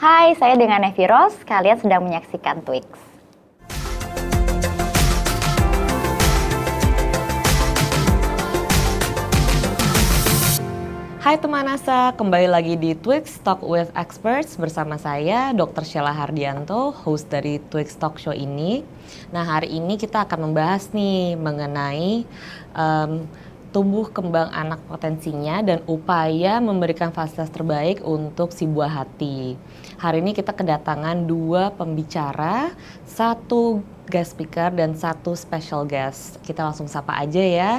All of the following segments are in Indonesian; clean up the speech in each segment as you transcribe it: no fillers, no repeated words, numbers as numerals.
Hai, saya dengan Nevi Rose. Kalian sedang menyaksikan Twix. Hai teman ASA, kembali lagi di Twix Talk with Experts bersama saya Dr. Sheila Hardianto, host dari Twix Talk Show ini. Nah, hari ini kita akan membahas nih mengenai tumbuh kembang anak potensinya dan upaya memberikan fasilitas terbaik untuk si buah hati. Hari ini kita kedatangan 2 pembicara, 1 guest speaker dan 1 special guest. Kita langsung sapa aja ya.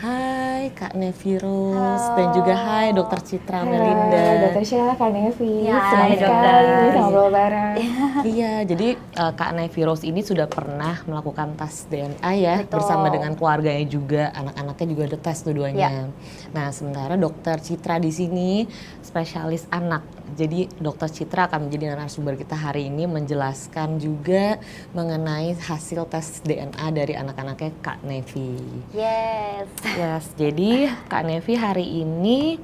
Hai Kak Nevi Rose dan juga hai Dr. Citra Melinda. Dr. Sheila, Kak Nevi, Ya, senang hai, sekali dokter. bisa ngobrol bareng. Iya, jadi Kak Nevi Rose ini sudah pernah melakukan tes DNA ya. Betul. Bersama dengan keluarganya juga, anak-anaknya juga ada tes keduanya. Nah, sementara Dr. Citra di sini spesialis anak. Jadi Dr. Citra akan menjadi narasumber kita hari ini menjelaskan juga mengenai hasil tes DNA dari anak-anaknya Kak Nevi. Yes, jadi Kak Nevi hari ini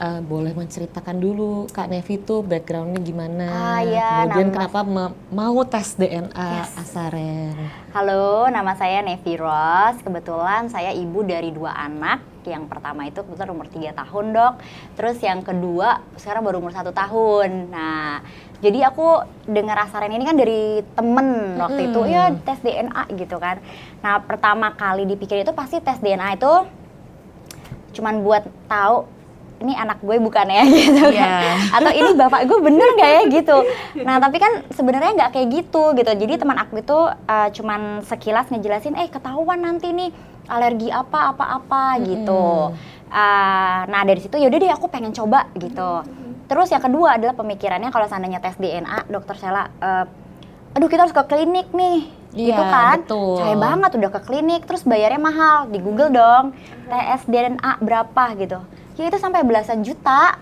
boleh menceritakan dulu Kak Nevi tuh backgroundnya gimana, Ya, kemudian kenapa mau tes DNA Asaren. Halo, nama saya Nevi Rose. Kebetulan saya ibu dari 2 anak. Yang pertama itu kebetulan umur 3 tahun, Dok. Terus yang kedua sekarang baru umur 1 tahun. Nah, jadi aku dengar Asaren ini kan dari temen waktu itu, ya tes DNA gitu kan. Nah, pertama kali dipikir itu pasti tes DNA itu cuman buat tahu ini anak gue bukan ya gitu kan. Atau ini bapak gue bener gak ya gitu. Nah tapi kan sebenarnya nggak kayak gitu. Jadi teman aku itu cuman sekilas ngejelasin, ketahuan nanti nih alergi apa gitu. Nah dari situ yaudah deh aku pengen coba gitu. Terus yang kedua adalah pemikirannya kalau seandainya tes DNA, Dokter Sheila, aduh kita harus ke klinik nih. Gitu kan, betul. capek banget udah ke klinik, terus bayarnya mahal, di Google dong, tes DNA berapa gitu. Ya itu sampai belasan juta,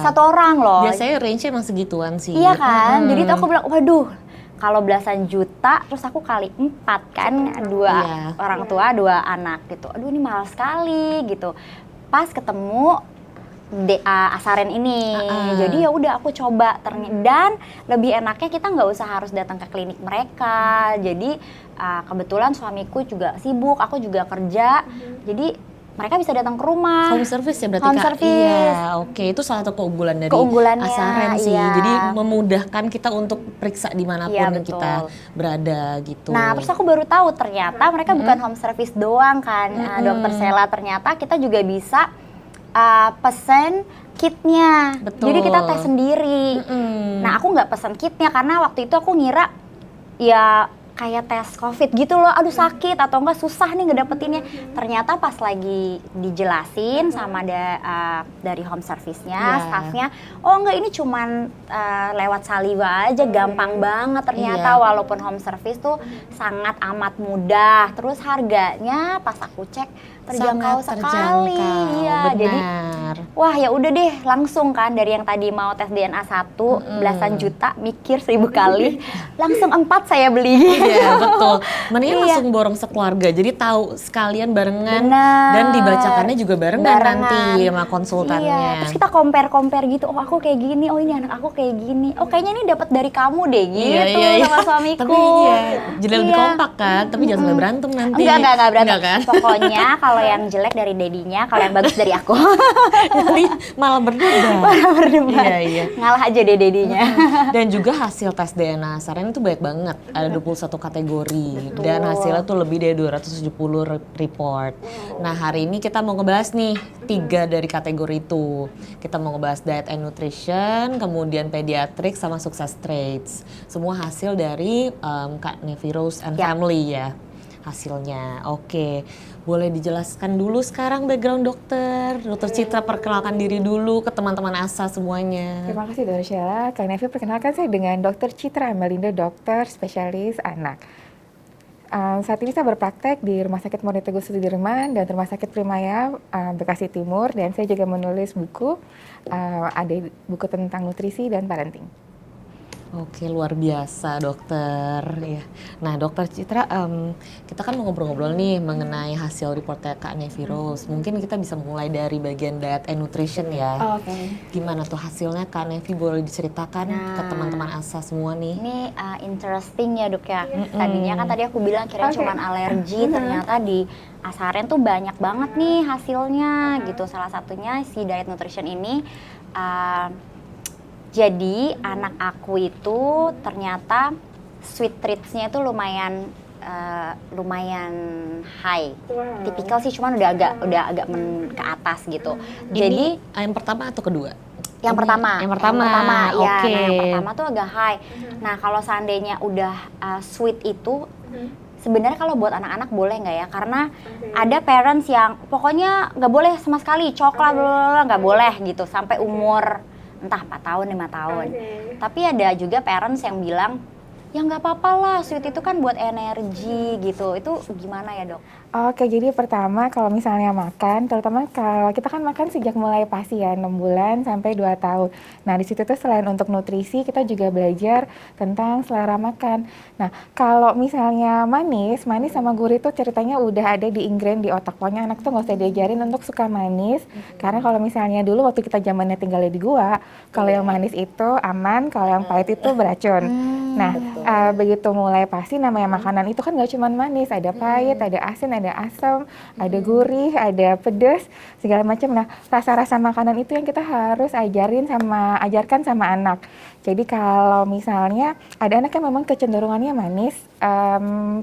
satu orang loh. Biasanya range-nya emang segituan sih. Iya kan, jadi tuh aku bilang, waduh, kalau belasan juta, terus aku kali 4 kan, 2 orang tua, 2 anak gitu. Aduh ini mahal sekali gitu. Pas ketemu Asaren ini, jadi ya udah aku coba dan lebih enaknya kita nggak usah harus datang ke klinik mereka. Jadi kebetulan suamiku juga sibuk, aku juga kerja, jadi mereka bisa datang ke rumah. Home service ya berarti Home Kak? service. Iya, oke. Itu salah satu keunggulan dari Asaren sih. Iya. Jadi memudahkan kita untuk periksa dimanapun kita berada gitu. Nah, terus aku baru tahu ternyata mereka bukan home service doang kan, Dokter Sheila. Ternyata kita juga bisa pesen kitnya. Betul. Jadi kita tes sendiri. Nah, aku nggak pesen kitnya karena waktu itu aku ngira ya kayak tes COVID gitu loh, aduh sakit atau enggak susah nih ngedapetinnya. Ternyata pas lagi dijelasin sama dari home service-nya, staffnya, oh enggak ini cuman lewat saliva aja, gampang banget ternyata. Walaupun home service tuh sangat amat mudah. Terus harganya pas aku cek terjangkau sekali. Iya, jadi wah ya udah deh langsung kan dari yang tadi mau tes DNA 1 belasan juta, mikir 1000 kali, langsung 4 saya beli. Iya betul, mendingan langsung borong sekeluarga, jadi tahu sekalian barengan. Bener. Dan dibacakannya juga barengan nanti sama konsultannya. Iya, terus kita compare gitu, oh aku kayak gini, oh ini anak aku kayak gini, oh kayaknya ini dapat dari kamu deh gitu sama suamiku. Tapi jadi lebih kompak kan, tapi jangan sampai berantem nanti. Enggak berantem. Enggak kan? Pokoknya kalau yang jelek dari dedinya, kalau yang bagus dari aku. Nanti malah berdebat. Iya. Ngalah aja deh dedinya. Dan juga hasil tes DNA Asaren itu banyak banget, ada 21 kategori. Betul. Dan hasilnya tuh lebih dari 270 report. Nah hari ini kita mau ngebahas nih 3 dari kategori itu. Kita mau ngebahas diet and nutrition, kemudian pediatric sama success traits. Semua hasil dari Kak Nevi Rose and family ya hasilnya. Oke, boleh dijelaskan dulu sekarang background dokter. Dokter Citra perkenalkan diri dulu ke teman-teman ASA semuanya. Terima kasih Dr. Sheila. Kak Nevi, perkenalkan saya dengan Dr. Citra Melinda, dokter spesialis anak. Saat ini saya berpraktek di Rumah Sakit Murni Teguh Sudirman dan Rumah Sakit Primaya Bekasi Timur, dan saya juga menulis buku, ada buku tentang nutrisi dan parenting. Oke, luar biasa dokter. Ya. Nah, dokter Citra, kita kan mau ngobrol-ngobrol nih mengenai hasil reportnya Kak Nevi Rose. Mungkin kita bisa mulai dari bagian diet and nutrition ya. Oke. Gimana tuh hasilnya Kak Nevi, boleh diceritakan ke teman-teman ASA semua nih? Ini interesting ya dok ya. Tadinya kan tadi aku bilang kira cuman alergi, ternyata di Asaren tuh banyak banget nih hasilnya gitu. Salah satunya si diet nutrition ini. Jadi anak aku itu ternyata sweet treats-nya itu lumayan high. Tipikal sih, cuman udah agak ke atas gitu. Jadi Yang pertama atau kedua? yang pertama. Yang pertama, Ya. oke. Nah, yang pertama tuh agak high. Nah, kalau seandainya udah sweet itu sebenarnya kalau buat anak-anak boleh nggak ya? Karena ada parents yang pokoknya nggak boleh sama sekali, coklat nggak boleh gitu sampai umur entah 4 tahun, 5 tahun. Tapi ada juga parents yang bilang, ya nggak apa-apa lah, sweet itu kan buat energi gitu. Itu gimana ya dok? Oke, jadi pertama kalau misalnya makan, terutama kalau kita kan makan sejak mulai pasti ya, 6 bulan sampai 2 tahun. Nah, di situ tuh selain untuk nutrisi, kita juga belajar tentang selera makan. Nah, kalau misalnya manis sama gurih itu ceritanya udah ada di ingrain di otak. Pokoknya anak tuh nggak usah diajarin untuk suka manis. Karena kalau misalnya dulu waktu kita zamannya tinggalnya di gua, kalau yang manis itu aman, kalau yang pahit itu beracun. Nah, begitu mulai pasti namanya makanan itu kan nggak cuma manis, ada pahit, ada asin, ada asam, ada gurih, ada pedas, segala macam. Nah, rasa-rasa makanan itu yang kita harus ajarkan sama anak. Jadi kalau misalnya ada anak yang memang kecenderungannya manis,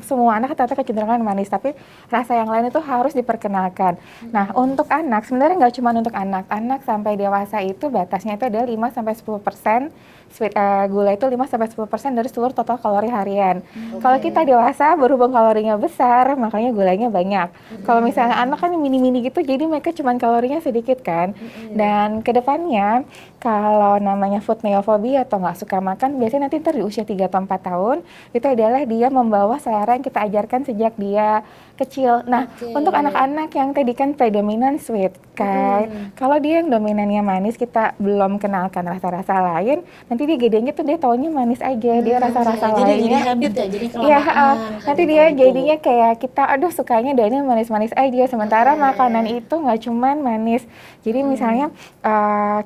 semua anak ternyata kecenderungan manis, tapi rasa yang lain itu harus diperkenalkan. Nah, untuk anak sebenarnya nggak cuma untuk anak sampai dewasa itu batasnya itu adalah 5-10%. Gula itu 5-10% dari seluruh total kalori harian. Kalau kita dewasa berhubung kalorinya besar, makanya gulanya banyak. Kalau misalnya anak kan mini-mini gitu, jadi mereka cuma kalorinya sedikit kan. Dan kedepannya kalau namanya food neophobia atau nggak suka makan, biasanya nanti di usia 3 atau 4 tahun, itu adalah dia membawa selera yang kita ajarkan sejak dia kecil. Nah, untuk anak-anak yang tadi kan predominan sweet, kan. Kalau dia yang dominannya manis, kita belum kenalkan rasa-rasa lain, nanti dia gedenya tuh dia taunya manis aja, dia rasa-rasa Jadi lainnya. habit ya, jadi Iya, kelamaan. nanti dia jadinya kayak kita, aduh sukanya doanya manis-manis aja, sementara makanan itu nggak cuman manis. Jadi misalnya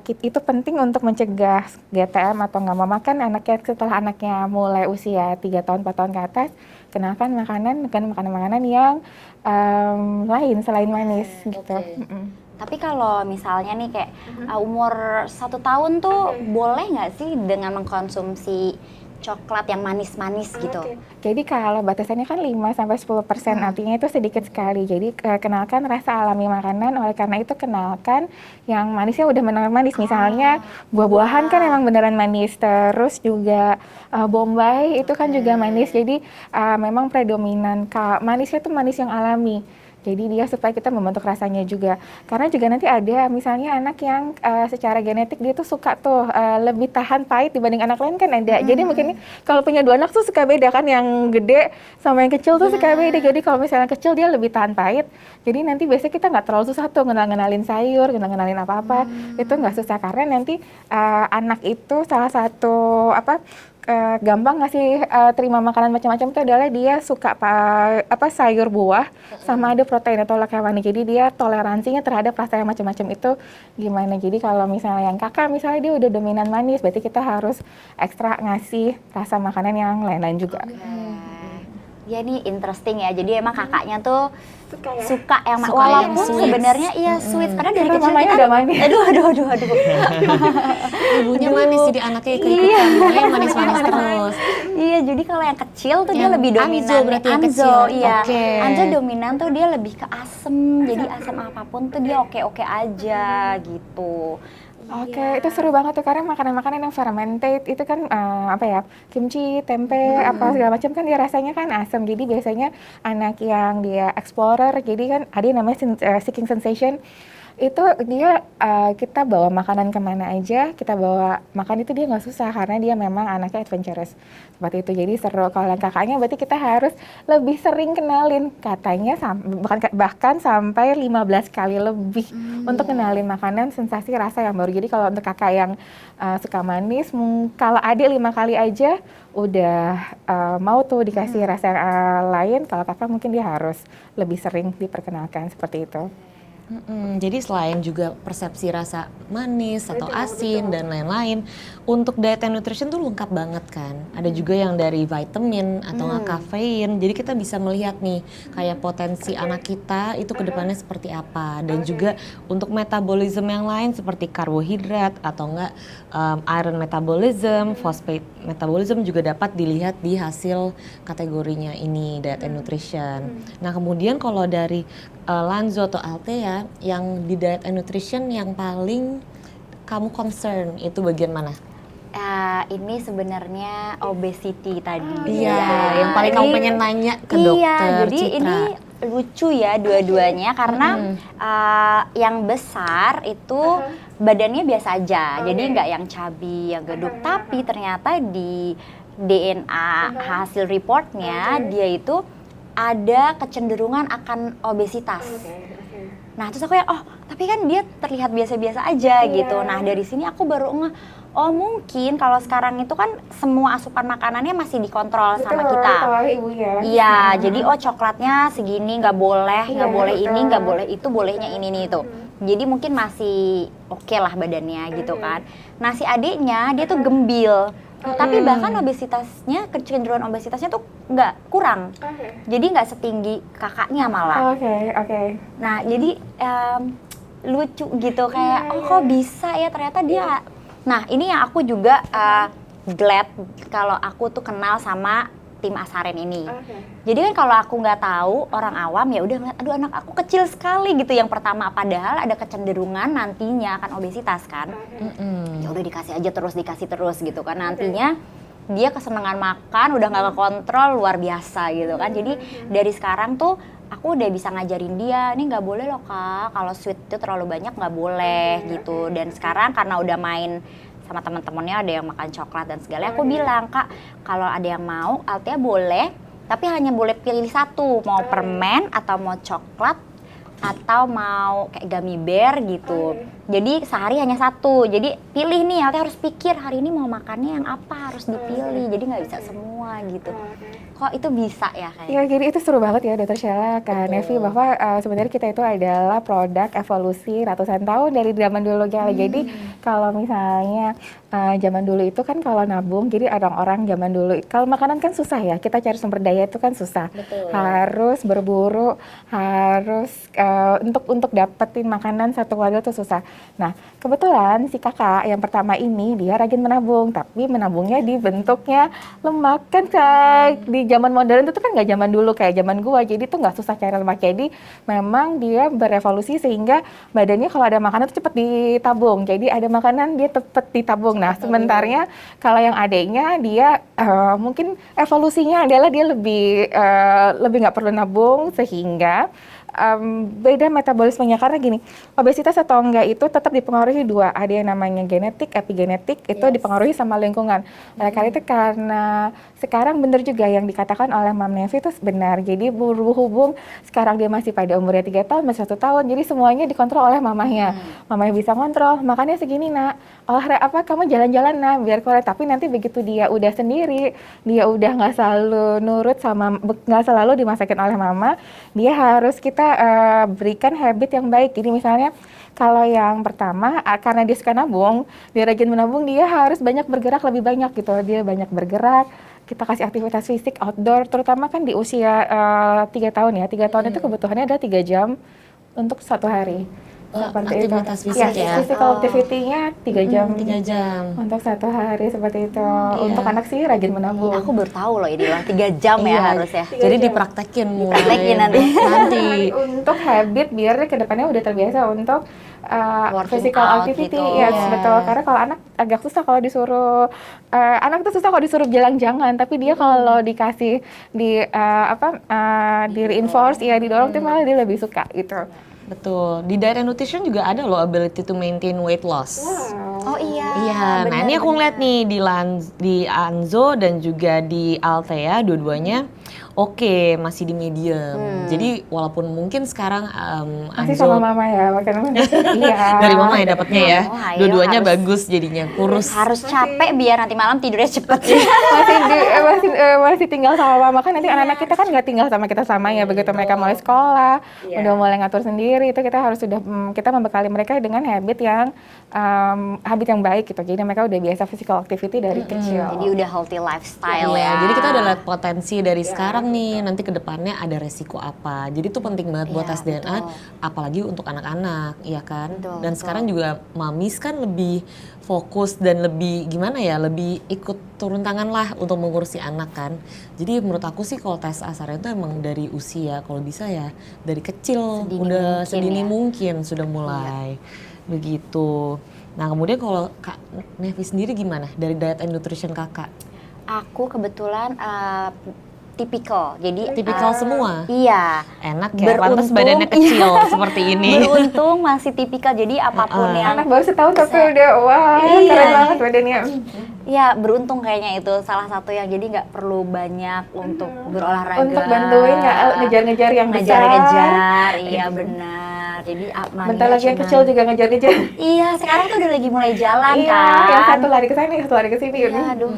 itu penting untuk mencegah GTM atau nggak mau makan anaknya setelah anaknya mulai usia 3 tahun, 4 tahun ke atas, kenalkan makanan-makanan yang lain selain manis gitu. Tapi kalau misalnya nih kayak umur 1 tahun tuh boleh nggak sih dengan mengkonsumsi coklat yang manis-manis gitu? Jadi kalau batasannya kan 5-10%, artinya itu sedikit sekali. Jadi kenalkan rasa alami makanan, oleh karena itu kenalkan yang manisnya udah benar manis. Misalnya buah-buahan kan emang beneran manis, terus juga bombay itu kan juga manis. Jadi memang predominan manisnya itu manis yang alami. Jadi dia supaya kita membentuk rasanya juga. Karena juga nanti ada misalnya anak yang secara genetik dia tuh suka tuh lebih tahan pahit dibanding anak lain kan ada. Jadi mungkin kalau punya 2 anak tuh suka beda kan, yang gede sama yang kecil tuh suka beda. Jadi kalau misalnya kecil dia lebih tahan pahit. Jadi nanti biasanya kita nggak terlalu susah tuh ngenalin sayur, ngenalin apa-apa. Itu nggak susah karena nanti anak itu salah satu gampang ngasih terima makanan macam-macam itu adalah dia suka sayur buah sama ada protein atau lemak hewani. Jadi dia toleransinya terhadap rasa yang macam-macam itu gimana. Jadi kalau misalnya yang kakak misalnya dia udah dominan manis, berarti kita harus ekstra ngasih rasa makanan yang lain-lain juga. Ya ini interesting ya. Jadi emang kakaknya tuh suka yang Suka walaupun yang sweet. sebenarnya iya sweet karena dari Karena kecil mamanya kita udah manis. aduh. Ibunya manis jadi anaknya ikut-ikutan, makanya manis-manis terus. Iya, jadi kalau yang kecil tuh dia Yang lebih dominan. Anzo berarti yang Anzo, kecil. iya. Oke. Anzo dominan tuh dia lebih ke asem. Jadi asam apapun tuh dia oke-oke aja gitu. Oke, itu seru banget tuh karena makanan-makanan yang fermented itu kan kimchi, tempe, apa segala macam kan dia rasanya kan asam. Jadi biasanya anak yang dia explorer, jadi kan ada yang namanya seeking sensation. Itu dia kita bawa makanan kemana aja, kita bawa makan itu dia nggak susah karena dia memang anaknya adventurous seperti itu. Jadi seru. Kalau yang kakaknya berarti kita harus lebih sering kenalin, katanya bahkan sampai 15 kali lebih untuk kenalin makanan, sensasi, rasa yang baru. Jadi kalau untuk kakak yang suka manis, kalau adik 5 kali aja udah mau tuh dikasih rasa yang lain. Kalau kakak mungkin dia harus lebih sering diperkenalkan seperti itu. Jadi selain juga persepsi rasa manis atau asin dan lain-lain, untuk diet and nutrition tuh lengkap banget kan. Ada juga yang dari vitamin atau nggak kafein. Jadi kita bisa melihat nih kayak potensi anak kita itu kedepannya seperti apa. Dan juga untuk metabolisme yang lain seperti karbohidrat atau enggak iron metabolism, phosphate metabolism juga dapat dilihat di hasil kategorinya ini diet and nutrition. Nah kemudian kalau dari Lanzo atau Althea yang di diet and nutrition yang paling kamu concern itu bagian mana? Ini sebenarnya obesity tadi. Iya, yang paling kamu pengen nanya ke dokter jadi Citra. ini lucu ya dua-duanya karena yang besar itu badannya biasa aja, jadi nggak yang chubby, yang gendut. Tapi ternyata di DNA hasil reportnya dia itu ada kecenderungan akan obesitas. Nah terus aku ya, oh tapi kan dia terlihat biasa-biasa aja gitu. Nah dari sini aku baru ngeh, oh mungkin kalau sekarang itu kan semua asupan makanannya masih dikontrol sama kita. Iya, jadi oh coklatnya segini nggak boleh, nggak boleh ini, nggak boleh itu, bolehnya ini itu. Jadi mungkin masih oke lah badannya gitu kan. Nah si adiknya dia tuh gembil. Tapi bahkan obesitasnya, kecenderungan obesitasnya tuh nggak kurang. Jadi nggak setinggi kakaknya malah. Nah jadi lucu gitu kayak, oh kok bisa ya ternyata dia. Nah ini yang aku juga glad kalau aku tuh kenal sama tim Asaren ini. Jadi kan kalau aku nggak tahu, orang awam ya udah ngeliat, aduh anak aku kecil sekali gitu yang pertama, padahal ada kecenderungan nantinya akan obesitas kan. Ya udah dikasih terus gitu kan, nantinya dia kesenangan makan udah nggak kekontrol luar biasa gitu kan. Jadi dari sekarang tuh aku udah bisa ngajarin dia, ini nggak boleh loh kak, kalau sweet itu terlalu banyak nggak boleh gitu. Dan sekarang karena udah main sama teman-temannya ada yang makan coklat dan segala, aku bilang kak kalau ada yang mau Althea boleh, tapi hanya boleh pilih satu, mau permen atau mau coklat atau mau kayak gummy bear gitu. Jadi sehari hanya satu, jadi pilih nih, Althea harus pikir hari ini mau makannya yang apa, harus dipilih, jadi nggak bisa semua gitu. Kok itu bisa ya kayaknya? Ya, jadi itu seru banget ya Dr. Sheila, Kak Nevi, bahwa sebenarnya kita itu adalah produk evolusi ratusan tahun dari zaman dulu ya. Jadi kalau misalnya zaman dulu itu kan kalau nabung, jadi orang-orang zaman dulu, kalau makanan kan susah ya, kita cari sumber daya itu kan susah. Harus berburu, harus untuk dapetin makanan satu keluarga itu susah. Nah, kebetulan si kakak yang pertama ini dia rajin menabung, tapi menabungnya di bentuknya lemak kan Kak. Di zaman modern itu kan nggak zaman dulu kayak zaman gua, jadi tuh nggak susah cari lemak. Jadi memang dia berevolusi sehingga badannya kalau ada makanan tuh cepet ditabung. Jadi ada makanan dia cepet ditabung. Nah, sementarnya kalau yang adiknya dia mungkin evolusinya adalah dia lebih nggak perlu nabung sehingga beda metabolismenya. Karena gini, obesitas atau enggak itu tetap dipengaruhi dua, ada yang namanya genetik, epigenetik, itu dipengaruhi sama lingkungan. Oleh karena itu, karena sekarang benar juga yang dikatakan oleh Mam Nevi itu benar, jadi berhubung sekarang dia masih pada umurnya 3 tahun, masih 1 tahun, jadi semuanya dikontrol oleh mamahnya. Mamanya bisa kontrol, makannya segini nak, olahraga kamu jalan-jalan nah, biar kuat. Tapi nanti begitu dia udah sendiri, dia udah nggak selalu nurut sama, nggak selalu dimasakin oleh mama, dia harus kita berikan habit yang baik. Jadi misalnya kalau yang pertama karena dia suka nabung, dia rajin menabung, dia harus banyak bergerak, lebih banyak gitu. Dia banyak bergerak, kita kasih aktivitas fisik outdoor, terutama kan di usia 3 tahun ya. 3 tahun itu kebutuhannya adalah 3 jam untuk 1 hari. Seperti aktivitas itu. fisik ya? Physical activity-nya 3 jam. 3 jam. Untuk 1 hari seperti itu. Untuk anak sih rajin menabung. Aku baru tahu loh ini loh 3 jam ya harus ya. Jadi dipraktekin mulai Dipraktekin nanti. Untuk habit biar kedepannya udah terbiasa untuk physical out activity. gitu. Yes, betul. Karena kalau anak agak susah kalau disuruh anak itu susah kalau disuruh jalan-jalan, tapi dia kalau dikasih di reinforce ya, didorong tuh malah dia lebih suka gitu. Betul. Di diet and nutrition juga ada loh ability to maintain weight loss. Oh iya. Iya, nah ini aku ngeliat nih di Anzo dan juga di Althea dua-duanya oke, masih di medium. Jadi walaupun mungkin sekarang Masih Anzo sama mama ya, makan iya. dari mama ya dapatnya ya. Oh, ayo, Dua-duanya harus- bagus jadinya, kurus. Harus capek biar nanti malam tidurnya cepet. masih tinggal sama mama kan nanti anak-anak kita kan nggak tinggal sama kita sama ya begitu mereka mulai sekolah udah mulai ngatur sendiri itu kita harus kita membekali mereka dengan habit yang baik gitu jadi mereka udah biasa physical activity dari kecil. Jadi udah healthy lifestyle Iya, ya. jadi kita udah lihat potensi dari sekarang nih, nanti ke depannya ada resiko apa. Jadi itu penting banget buat Iya, tes DNA, betul. apalagi untuk anak-anak, ya kan? Betul, Dan betul. sekarang juga mamis kan lebih fokus dan lebih gimana ya, lebih ikut turun tangan lah untuk mengurusi anak kan. Jadi menurut aku sih kalau tes ASAR itu emang dari usia, kalau bisa ya dari kecil, Sedini udah mungkin sedini ya. mungkin sudah mulai. Begitu. Nah kemudian kalau Kak Nevi sendiri gimana dari diet and nutrition kakak? Aku kebetulan tipikal. Jadi Tipikal semua? Iya. Enak ya, pantas Beruntung, badannya kecil seperti ini. Beruntung masih tipikal. Jadi apapun yang Anak baru setahun tapi udah wah Iya. keren banget badannya. ya beruntung kayaknya itu salah satu yang jadi nggak perlu banyak untuk berolahraga. Untuk bantuin ngejar-ngejar yang besar. Ngejar-ngejar, iya benar. Jadi Bentar lagi yang kecil juga ngejar-ngejar. Iya, sekarang tuh udah lagi mulai jalan Iya, kan. yang satu lari ke sana, yang satu lari ke sini. Iya, aduh.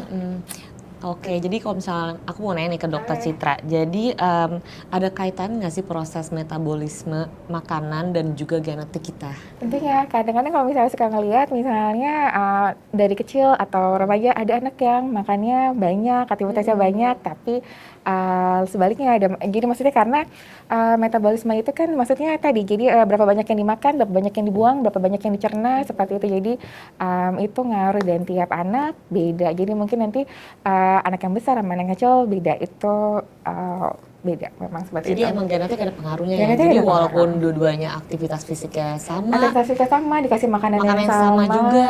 Oke, jadi kalau misalnya aku mau nanya nih ke Dokter Citra, jadi ada kaitan nggak sih proses metabolisme makanan dan juga genetik kita? Tentunya, kadang-kadang kalau misalnya suka ngelihat, misalnya dari kecil atau remaja ada anak yang makannya banyak, aktivitasnya banyak, tapi sebaliknya ada. Jadi maksudnya karena metabolisme itu kan maksudnya tadi, jadi berapa banyak yang dimakan, berapa banyak yang dibuang, berapa banyak yang dicerna, seperti itu. Jadi itu ngaruh dan tiap anak beda. Jadi mungkin nanti anak yang besar sama anak yang kecil beda itu beda memang seperti Jadi itu. emang genetik ada pengaruhnya ya. Genetik Jadi ada walaupun dua-duanya aktivitas fisiknya sama, Aktivitas kita sama, dikasih makanan makanan yang yang sama juga,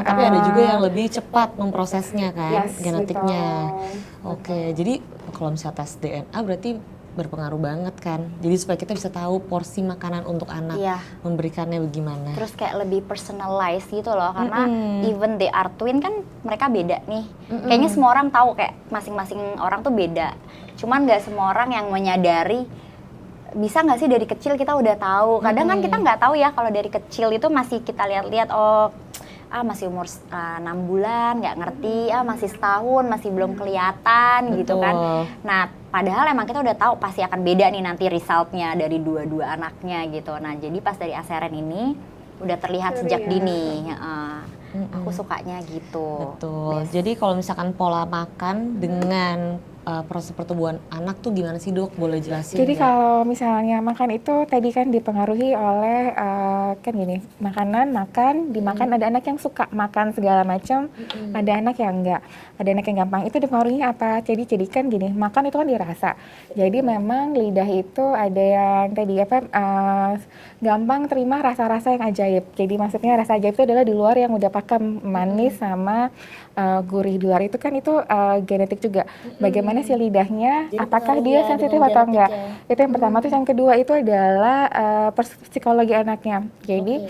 tapi ada juga Ah. yang lebih cepat memprosesnya kan, Yes, genetiknya. betul. Oke, jadi kalau misalnya tes DNA berarti berpengaruh banget kan. Jadi supaya kita bisa tahu porsi makanan untuk anak, Iya. memberikannya bagaimana. Terus kayak lebih personalized gitu loh, karena even they are twin kan mereka beda nih. Kayaknya semua orang tahu kayak masing-masing orang tuh beda. Cuman nggak semua orang yang menyadari bisa nggak sih dari kecil kita udah tahu. Kadang kan kita nggak tahu ya kalau dari kecil itu masih kita lihat-lihat masih umur 6 bulan nggak ngerti, masih setahun masih belum kelihatan gitu kan. Nah padahal emang kita udah tahu pasti akan beda nih nanti resultnya dari dua-dua anaknya gitu. Nah jadi pas dari Aseren ini udah terlihat sejak dini. Aku sukanya gitu. Betul. Jadi kalau misalkan pola makan dengan proses pertumbuhan anak tuh gimana sih Dok? Boleh jelasin? Jadi nggak? kalau misalnya makan itu tadi kan dipengaruhi oleh kan gini, makan dimakan ada anak yang suka makan segala macam, ada anak yang enggak, ada anak yang gampang. Itu dipengaruhi apa? Jadi kan gini, makan itu kan dirasa. Jadi memang lidah itu ada yang tadi gampang terima rasa-rasa yang ajaib. Jadi maksudnya rasa ajaib itu adalah di luar yang udah pakem, manis sama gurih. Di luar itu kan itu genetik juga. Bagaimana si lidahnya, Jadi apakah pengaruh dia ya sensitif dengan atau enggak? genetik Itu yang pertama. Terus yang kedua itu adalah psikologi anaknya. Jadi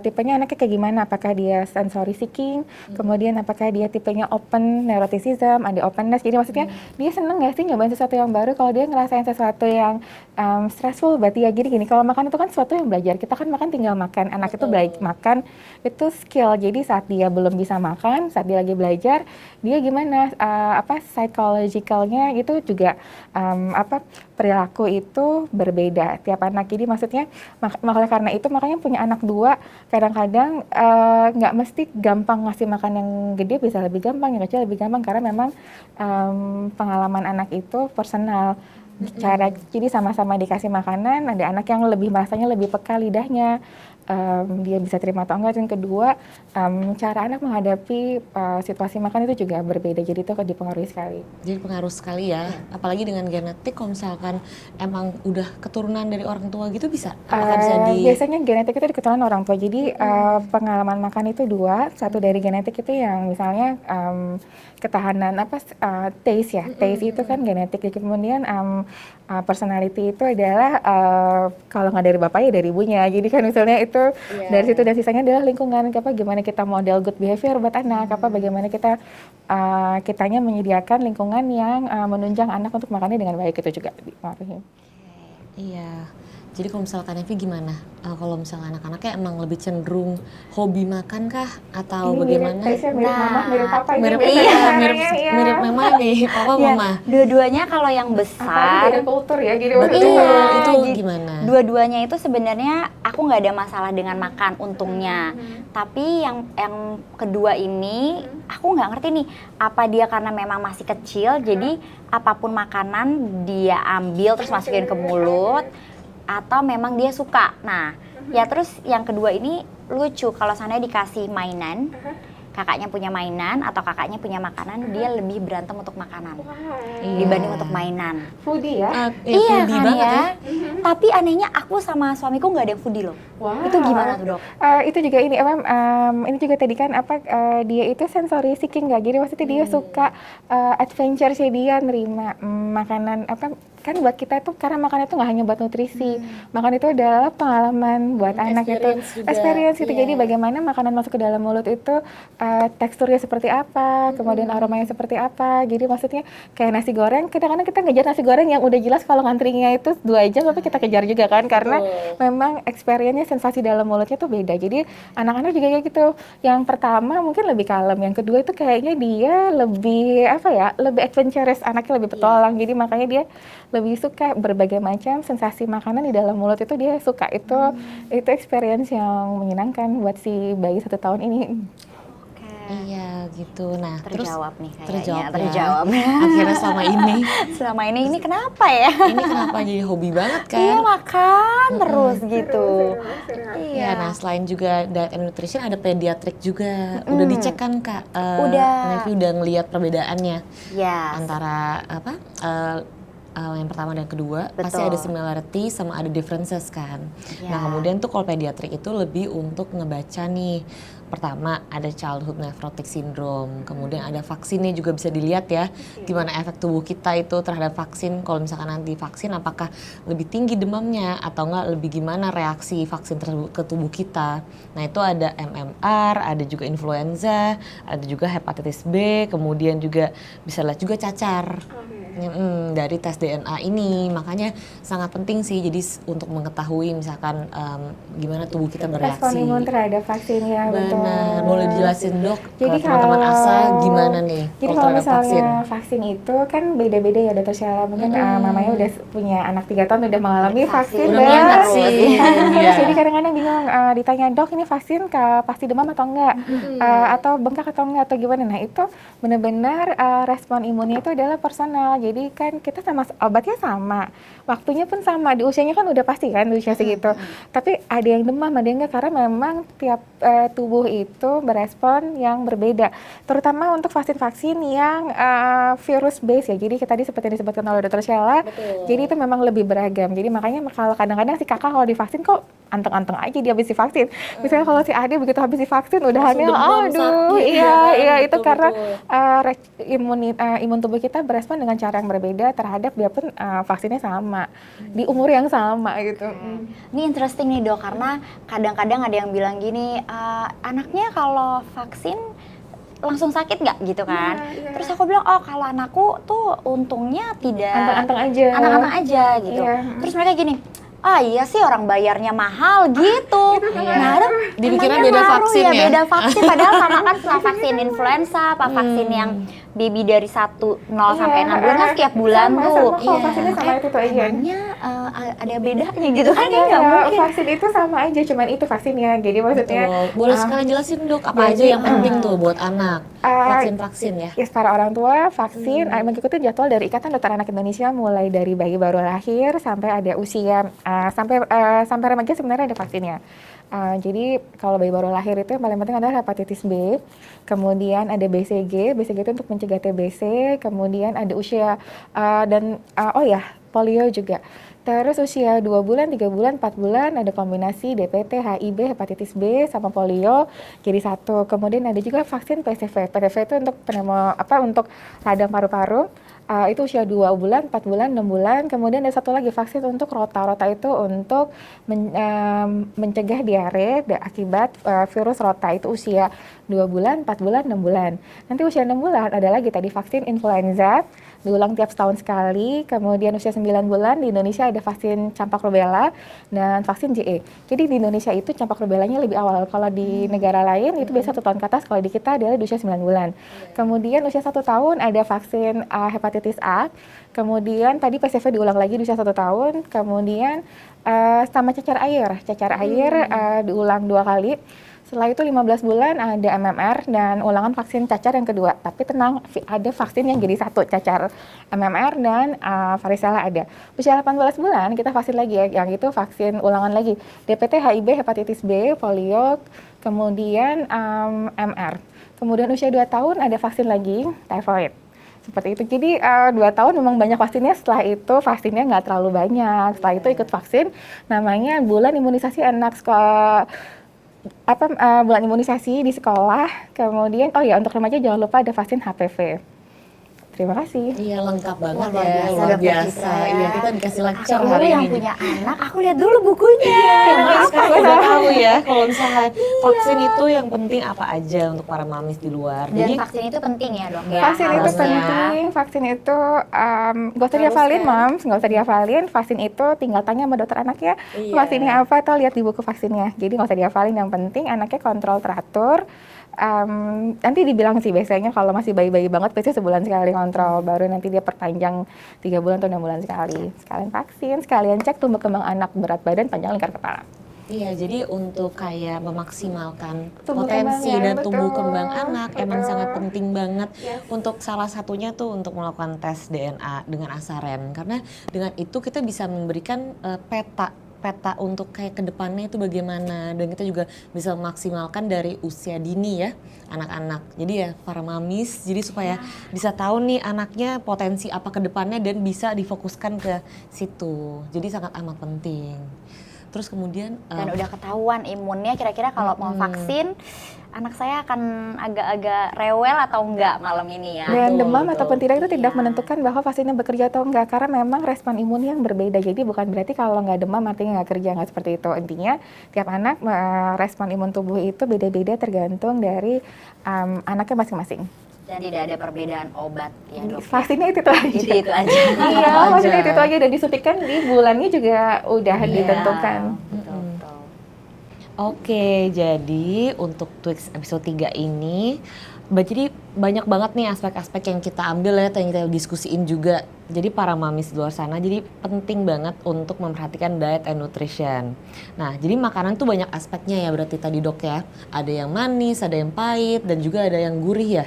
tipenya anaknya kayak gimana? Apakah dia sensory seeking? Kemudian apakah dia tipenya open neuroticism? Ada openness. Jadi maksudnya dia seneng nggak sih nyobain sesuatu yang baru? Kalau dia ngerasain sesuatu yang stressful, berarti ya gini. Kalau makan itu kan sesuatu yang belajar. Kita kan makan tinggal makan. Anak itu makan itu skill. Jadi saat dia belum bisa makan, saat dia lagi belajar, dia gimana? Psychologicalnya itu juga perilaku itu berbeda tiap anak. Jadi maksudnya makanya karena itu makanya punya anak dua kadang-kadang nggak mesti gampang ngasih makan yang gede, bisa lebih gampang, yang kecil lebih gampang karena memang pengalaman anak itu personal. Jadi sama-sama dikasih makanan, ada anak yang lebih merasanya lebih peka lidahnya, dia bisa terima atau enggak. Dan kedua, cara anak menghadapi situasi makan itu juga berbeda, jadi itu akan dipengaruhi sekali. Jadi pengaruh sekali ya, apalagi dengan genetik. Kalau misalkan emang udah keturunan dari orang tua gitu bisa? Apakah bisa Biasanya genetik itu di keturunan orang tua, jadi pengalaman makan itu dua, satu dari genetik itu yang misalnya ketahanan taste ya, taste itu kan genetik, kemudian personality itu adalah kalau nggak dari bapaknya dari ibunya, jadi kan misalnya itu dari situ, dan sisanya adalah lingkungan, gimana kita model good behavior buat anak, bagaimana kitanya menyediakan lingkungan yang menunjang anak untuk makannya dengan baik, itu juga dipengaruhi. Iya. Jadi kalau misalkan Evi gimana? Kalau misalnya anak-anaknya emang lebih cenderung hobi makan kah? Atau Ini bagaimana? mirip mama, mirip papa. Mirip, mirip mama nih, papa mama. Dua-duanya kalau yang besar, beda kultur ya, jadi Itu gimana? Dua-duanya itu sebenarnya aku nggak ada masalah dengan makan, untungnya. Tapi yang kedua ini aku nggak ngerti nih, apa dia karena memang masih kecil, jadi apapun makanan dia ambil terus masukin ke mulut, atau memang dia suka. Nah, ya terus yang kedua ini lucu, kalau sana dikasih mainan, kakaknya punya mainan atau kakaknya punya makanan, dia lebih berantem untuk makanan dibanding untuk mainan. Foodie ya? Iya foodie kan banget ya. Tapi anehnya aku sama suamiku nggak ada yang foodie loh. Wow. Itu gimana tuh, Dok? Itu juga ini ini juga tadi kan dia itu sensory seeking nggak, jadi maksudnya dia suka adventure sih, dia nerima makanan kan buat kita itu, karena makan itu nggak hanya buat nutrisi, makan itu adalah pengalaman buat anak itu, experience itu. Jadi bagaimana makanan masuk ke dalam mulut itu teksturnya seperti apa, kemudian aromanya seperti apa. Jadi maksudnya kayak nasi goreng, kadang-kadang kita ngejar nasi goreng yang udah jelas kalau ngantrinya itu 2 jam, tapi kita kejar juga kan, karena memang experience-nya, sensasi dalam mulutnya tuh beda. Jadi anak-anak juga kayak gitu. Yang pertama mungkin lebih kalem, yang kedua itu kayaknya dia lebih lebih adventurous, anaknya lebih petualang. Jadi makanya dia lebih suka berbagai macam sensasi makanan di dalam mulut, itu dia suka. Itu experience yang menyenangkan buat si bayi 1 tahun ini. Iya gitu. Nah, Terjawab nih kayaknya. Terjawab. Akhirnya selama ini kenapa ya? Ini kenapa jadi hobi banget kan? Iya, makan terus gitu. Iya. Nah, selain juga diet and nutrition, ada pediatrik juga. Udah dicek kan, Kak? Udah. Nevi udah ngelihat perbedaannya antara yang pertama dan kedua. Betul. Pasti ada similarity sama ada differences kan. Nah, kemudian tuh kalau pediatrik itu lebih untuk ngebaca nih. Pertama ada childhood nephrotic syndrome, kemudian ada vaksinnya juga bisa dilihat ya, gimana efek tubuh kita itu terhadap vaksin. Kalau misalkan nanti vaksin, apakah lebih tinggi demamnya atau enggak, lebih gimana reaksi vaksin tersebut ke tubuh kita. Nah itu ada MMR, ada juga influenza, ada juga hepatitis B, kemudian juga bisa lihat juga cacar. Dari tes DNA ini, makanya sangat penting sih jadi untuk mengetahui misalkan gimana tubuh kita bereaksi. Respon imun terhadap vaksin ya. Benar, boleh dijelasin Dok jadi ke teman-teman ASA gimana nih? Jadi kalau misalnya vaksin itu kan beda-beda ya Dokter Sheila, mungkin mamanya udah punya anak 3 tahun udah mengalami vaksin terus jadi kadang-kadang bingung ditanya, Dok ini vaksin pasti demam atau enggak, atau bengkak atau enggak, atau gimana. Nah itu benar-benar respon imunnya itu adalah personal. Jadi kan kita sama obatnya sama, waktunya pun sama, di usianya kan udah pasti kan di usia segitu. Tapi ada yang demam, ada yang enggak, karena memang tiap tubuh itu berespon yang berbeda. Terutama untuk vaksin-vaksin yang virus base ya. Jadi tadi seperti yang disebutkan oleh Dr. Sheila, jadi itu memang lebih beragam. Jadi makanya kalau kadang-kadang si kakak kalau divaksin kok anteng-anteng aja dia habis divaksin. Misalnya kalau si Ade begitu habis divaksin udah hamil, aduh, iya itu karena imun tubuh kita berespon dengan cara yang berbeda terhadap dia pun vaksinnya sama di umur yang sama gitu. Ini interesting nih Dok, karena kadang-kadang ada yang bilang gini, anaknya kalau vaksin langsung sakit nggak gitu kan? Terus aku bilang, oh kalau anakku tuh untungnya tidak, anak-anak aja gitu. Terus mereka gini, iya sih orang bayarnya mahal gitu. Nah, dipikirnya beda vaksin ya? Beda vaksin, padahal sama kan setelah vaksin influenza, apa vaksin yang baby dari 0 sampai 6 bulan kan setiap bulan tuh. Vaksinnya sama itu tuh aja. Emangnya ada bedanya gitu kan? Nggak mungkin. Vaksin itu sama aja, cuman itu vaksinnya. Jadi maksudnya boleh sekalian jelasin Dok, apa aja yang penting tuh buat anak vaksin ya? Ya para orang tua vaksin mengikuti jadwal dari Ikatan Dokter Anak Indonesia, mulai dari bayi baru lahir sampai ada usia sampai remaja sebenarnya ada vaksinnya. Jadi kalau bayi baru lahir itu yang paling penting adalah hepatitis B, kemudian ada BCG, BCG itu untuk mencegah TBC, kemudian ada usia oh ya polio juga. Terus usia 2 bulan, 3 bulan, 4 bulan ada kombinasi DPT, HIV, hepatitis B sama polio jadi satu. Kemudian ada juga vaksin PCV. PCV itu untuk untuk radang paru-paru. Itu usia 2 bulan, 4 bulan, 6 bulan. Kemudian ada satu lagi vaksin untuk rota. Rota itu untuk mencegah diare akibat virus rota. Itu usia 2 bulan, 4 bulan, 6 bulan. Nanti usia 6 bulan ada lagi tadi vaksin influenza, diulang tiap setahun sekali. Kemudian usia 9 bulan di Indonesia ada vaksin campak rubella dan vaksin JE. Jadi di Indonesia itu campak rubellanya lebih awal. Kalau di negara lain itu biasa 1 tahun ke atas, kalau di kita adalah di usia 9 bulan. Kemudian usia 1 tahun ada vaksin hepatitis A. Kemudian tadi PCV diulang lagi di usia 1 tahun. Kemudian sama cacar air. Cacar air diulang 2 kali. Setelah itu 15 bulan ada MMR dan ulangan vaksin cacar yang kedua. Tapi tenang, ada vaksin yang jadi satu, cacar MMR dan varicella ada. Usia 18 bulan kita vaksin lagi ya, yang itu vaksin ulangan lagi. DPT, HIV, hepatitis B, polio, kemudian MR. Kemudian usia 2 tahun ada vaksin lagi, typhoid. Seperti itu. Jadi 2 tahun memang banyak vaksinnya, setelah itu vaksinnya nggak terlalu banyak. Setelah itu ikut vaksin, namanya bulan imunisasi anak sekolah. Bulan imunisasi di sekolah. Kemudian untuk remaja jangan lupa ada vaksin HPV. Terima kasih. Iya, lengkap banget Luar ya, biasa, luar Dokter biasa. Citra. Iya, kita dikasih lecture Aku hari yang ini. punya anak, aku lihat dulu bukunya. Nah, sekarang udah tahu ya kalau misalnya vaksin itu yang penting apa aja untuk para mamis di luar. Dan Jadi vaksin itu penting ya dok ya. Vaksin itu harusnya. penting, vaksin itu gak usah dihafalin moms, gak usah dihafalin. Vaksin itu tinggal tanya sama dokter anak ya, Iya. vaksinnya apa atau lihat di buku vaksinnya. Jadi gak usah dihafalin, yang penting anaknya kontrol teratur. Nanti dibilang sih biasanya kalau masih bayi-bayi banget biasanya sebulan sekali kontrol, baru nanti dia perpanjang 3 bulan atau 6 bulan sekali. Sekalian vaksin, sekalian cek tumbuh kembang anak, berat badan, panjang lingkar kepala. iya, jadi untuk kayak memaksimalkan Tumbuh potensi kembangnya, dan tumbuh betul, kembang anak emang betul. sangat penting banget. Untuk salah satunya tuh untuk melakukan tes DNA dengan asaren, karena dengan itu kita bisa memberikan peta untuk kayak kedepannya itu bagaimana, dan kita juga bisa memaksimalkan dari usia dini ya anak-anak. Jadi ya para mamis, jadi supaya bisa tahu nih anaknya potensi apa kedepannya dan bisa difokuskan ke situ. Jadi sangat amat penting. Terus kemudian Dan udah ketahuan imunnya kira-kira kalau mau vaksin anak saya akan agak-agak rewel atau enggak malam ini ya. Dan Betul, demam betul. ataupun tidak itu tidak Iya. menentukan bahwa vaksinnya bekerja atau enggak, karena memang respon imun yang berbeda. Jadi bukan berarti kalau nggak demam artinya nggak kerja, nggak seperti itu. Intinya tiap anak respon imun tubuh itu beda-beda tergantung dari anaknya masing-masing. Dan tidak ada perbedaan obat ya dok. Vaksinnya itu aja. Itu aja. Iya, Itu vaksinnya aja. itu aja, dan disuntikan di bulannya juga udah Iya, ditentukan. betul, betul. Oke, jadi untuk Twix episode 3 ini jadi banyak banget nih aspek-aspek yang kita ambil ya, yang kita diskusiin juga. Jadi para mamis di luar sana, jadi penting banget untuk memperhatikan diet and nutrition. Nah, jadi makanan tuh banyak aspeknya ya berarti tadi dok ya. Ada yang manis, ada yang pahit, dan juga ada yang gurih ya.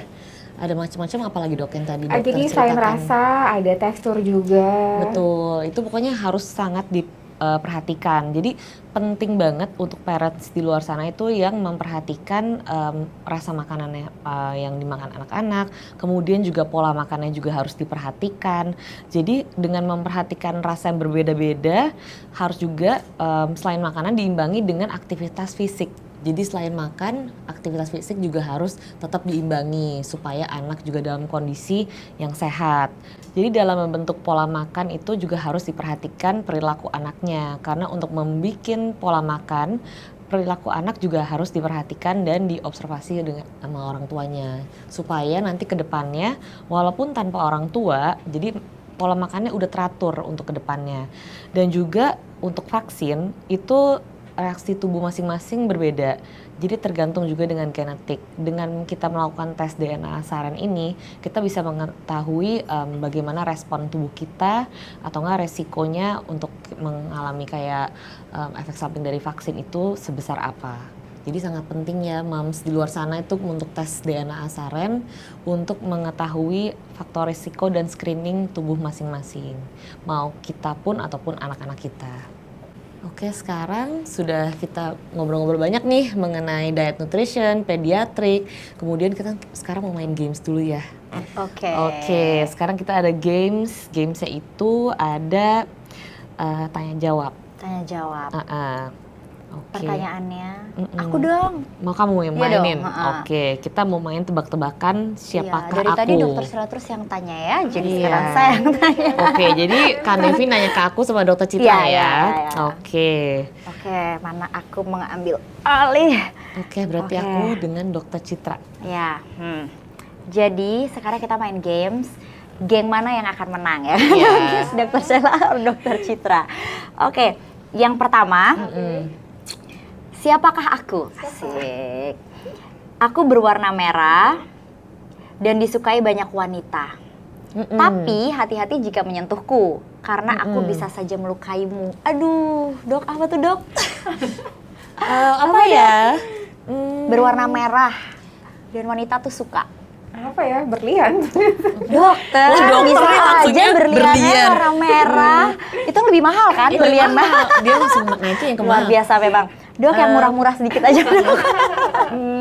Ada macam-macam, apalagi dok yang tadi dokter Jadi selain ceritakan. rasa, ada tekstur juga. Betul, itu pokoknya harus sangat diperhatikan. Jadi penting banget untuk parents di luar sana itu yang memperhatikan rasa makanannya yang dimakan anak-anak, kemudian juga pola makannya juga harus diperhatikan. Jadi dengan memperhatikan rasa yang berbeda-beda, harus juga selain makanan diimbangi dengan aktivitas fisik. Jadi selain makan, aktivitas fisik juga harus tetap diimbangi supaya anak juga dalam kondisi yang sehat. Jadi dalam membentuk pola makan itu juga harus diperhatikan perilaku anaknya, karena untuk membuat pola makan, perilaku anak juga harus diperhatikan dan diobservasi dengan sama orang tuanya, supaya nanti ke depannya walaupun tanpa orang tua, jadi pola makannya udah teratur untuk ke depannya. Dan juga untuk vaksin itu reaksi tubuh masing-masing berbeda. Jadi tergantung juga dengan genetik. Dengan kita melakukan tes DNA asaren ini, kita bisa mengetahui bagaimana respon tubuh kita atau enggak resikonya untuk mengalami kayak efek samping dari vaksin itu sebesar apa. Jadi sangat penting ya moms di luar sana itu untuk tes DNA asaren untuk mengetahui faktor risiko dan screening tubuh masing-masing. Mau kita pun ataupun anak-anak kita. Oke, sekarang sudah kita ngobrol-ngobrol banyak nih mengenai diet nutrition, pediatrik. Kemudian kita sekarang mau main games dulu ya. Oke. Oke, sekarang kita ada games. Gamesnya itu ada tanya jawab. Tanya jawab. Oke. Pertanyaannya, aku dong. Mau kamu yang Iya mainin? dong, Oke, kita mau main tebak-tebakan siapakah Dari aku. tadi dokter Sheila terus yang tanya ya, jadi Iya. sekarang saya yang tanya. Oke, jadi Kak Nevi nanya ke aku sama dokter Citra Iya, ya. iya. Oke. Oke, mana aku mengambil alih. Oke, berarti Oke. aku dengan dokter Citra. Ya, jadi sekarang kita main games. Geng mana yang akan menang ya? Iya. Dokter Sheila atau dokter Citra? Oke, yang pertama, siapakah aku? Asik. Aku berwarna merah dan disukai banyak wanita. Tapi hati-hati jika menyentuhku, karena aku bisa saja melukaimu. Aduh, dok, apa tuh dok? Apa ya? Berwarna merah dan wanita tuh suka. Apa ya? Berlian. Dokter, dokter bisa aja maksudnya berliannya berlian. warna merah. Itu lebih mahal kan berlian mahal. Dia langsung naikin yang Luar kemana? biasa memang. Dok, yang murah-murah sedikit aja dok.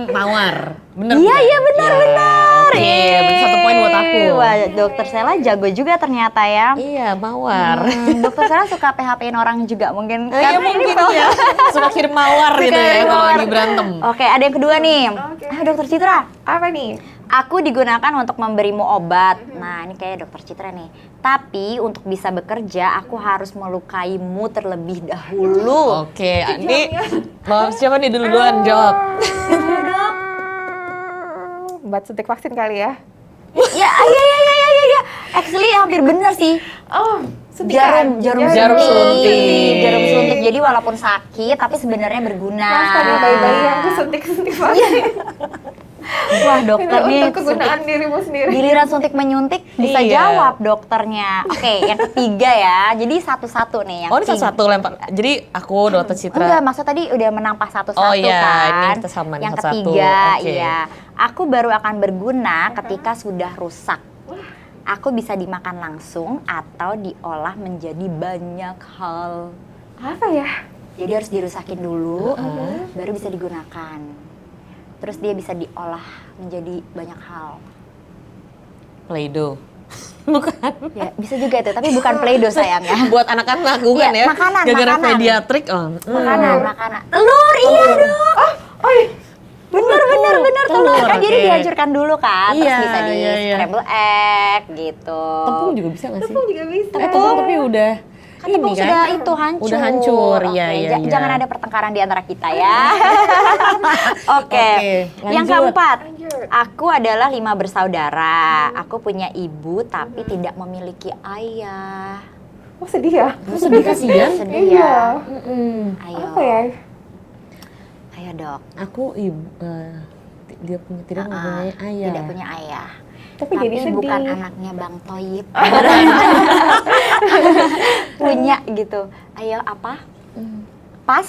Mawar. Bener Iya, bukan? iya benar-benar. Oke, berarti 1 poin buat aku. Wah, dokter Sheila jago juga ternyata ya. Iya, mawar. Dokter Sheila suka PHP-in orang juga mungkin. Iya mungkin ya. Suka kirim mawar gitu ya kirim kalau mawar. lagi berantem. Oke, ada yang kedua nih. Oke. Dokter Citra. Apa nih? Aku digunakan untuk memberimu obat. Nah, ini kayak dokter Citra nih. Tapi untuk bisa bekerja, aku harus melukaimu terlebih dahulu. Oke, Andi. Mau siapa nih duluan jawab? Buat suntik vaksin kali ya? Ya. Actually hampir bener sih. Oh, suntikan. Jarum Jarum suntik. Jarum suntik. Jadi walaupun sakit, tapi sebenarnya berguna. Mas tadi bayi-bayi yang suntik vaksin. Wah, dokter Ini nih untuk kegunaan dirimu sendiri. giliran suntik menyuntik bisa Iya. jawab dokternya. Oke, yang ketiga ya. Jadi satu-satu nih. Yang Oh, ini satu-satu lempar. Jadi aku dokter Citra. Enggak, maksud tadi udah menampak satu-satu Oh iya, kan. ini kita sama nih yang satu-satu. ketiga, Oke. iya. Aku baru akan berguna ketika sudah rusak. Aku bisa dimakan langsung atau diolah menjadi banyak hal. Apa ya? Jadi harus dirusakin dulu, baru bisa digunakan. Terus dia bisa diolah menjadi banyak hal. Play-Doh. Bukan. Ya, bisa juga itu, tapi bukan Play-Doh sayang ya. Buat anak-anak bukan Iya, ya? makanan, Gara-gara makanan. pediatrik. Makanan. Telur, iya dong. Oh iya. Bener, telur. Kan jadi oke. dihancurkan dulu kan, terus Iya, bisa di iya, iya. scramble egg gitu. Tepung juga bisa nggak sih? Tepung juga bisa. Tepung tapi udah Kan tepung sudah itu hancur. Udah hancur, iya, Oke, iya, iya. Jangan ada pertengkaran di antara kita ya. Oke. Yang lanjut. keempat, Lanjut. aku adalah 5 bersaudara. Aku punya ibu tapi tidak memiliki ayah. Oh sedih ya? sedih kasihan. Sedih Iya. ya. Ayo. Apa ya? Ayo dok. Aku dia tidak mempunyai ayah. Tidak punya ayah. Tapi jadi sedih. bukan anaknya Bang Toyib. Punya gitu. Ayo apa? Pas.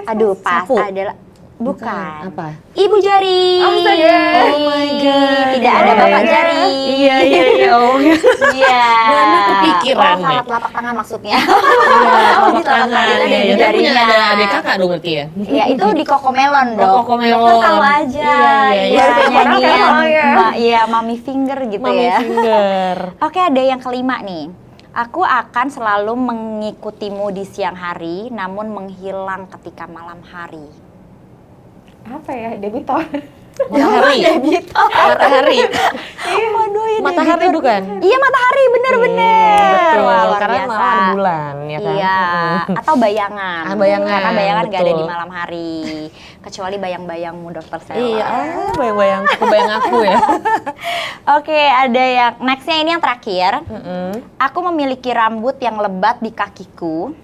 Aduh, pas Sapu. adalah bukan. Apa? Ibu jari. Astaga. Oh my god. Tidak ada bapak jari. Iya. Oh. Iya. Mana kepikiran Oh, salah telapak tangan maksudnya. Telapak Di telapak tangan. tangan ada Iya, ibu dia punya jarinya. ada adik kakak dong berarti ya? Ya itu di Cocomelon dong. Cocomelon. Dokter tahu aja. Iya. Iya, nyanyian. Oh, iya. Iya, Mami Finger gitu Mami ya. finger. Oke, ada yang kelima nih. Aku akan selalu mengikutimu di siang hari, namun menghilang ketika malam hari. Apa ya? Debitor. Matahari. Matahari. Waduh, ini Matahari gitu. bukan? Iya, matahari, bener-bener. Betul. Wah, luar Karena biasa. malam ada bulan, ya kan? Iya, atau bayangan. Bayangan, Karena bayangan nggak ada betul. di malam hari. Kecuali bayang-bayangmu, dokter Sheila. Iya, bayang-bayang aku ya. Oke, ada yang nextnya ini yang terakhir. Aku memiliki rambut yang lebat di kakiku.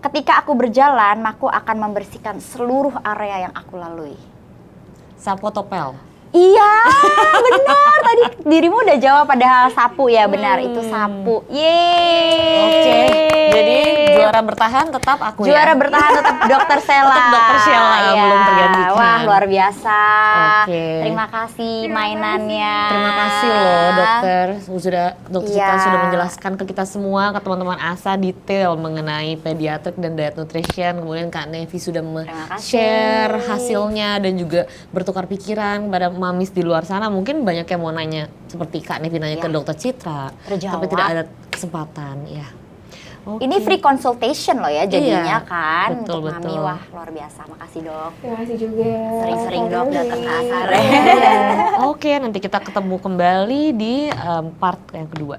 Ketika aku berjalan, aku akan membersihkan seluruh area yang aku lalui. Sapu topel. Iya, benar. Tadi dirimu udah jawab padahal sapu ya, benar. Itu sapu. Yeay. Oke, jadi juara bertahan tetap aku Juara ya. bertahan tetap Dokter Sheila. Tetap Dokter Sheila, Iya. belum tergantikan. Wah, luar biasa. Oke. Terima kasih mainannya. Terima kasih loh dokter Iya. Citra sudah menjelaskan ke kita semua, ke teman-teman ASA detail mengenai pediatrik dan diet nutrition. Kemudian Kak Nevi sudah Terima kasih. share hasilnya dan juga bertukar pikiran pada mamis di luar sana. Mungkin banyak yang mau nanya seperti Kak Nevi nanya Iya. ke dokter Citra, Terjawab. tapi tidak ada kesempatan ya. Oke. Ini free consultation loh ya jadinya Iya, kan betul, untuk Mami. betul. Wah, luar biasa. Makasih, Dok. Terima kasih juga. Sering-sering Dok datang ke Asar. Oke, nanti kita ketemu kembali di part yang kedua.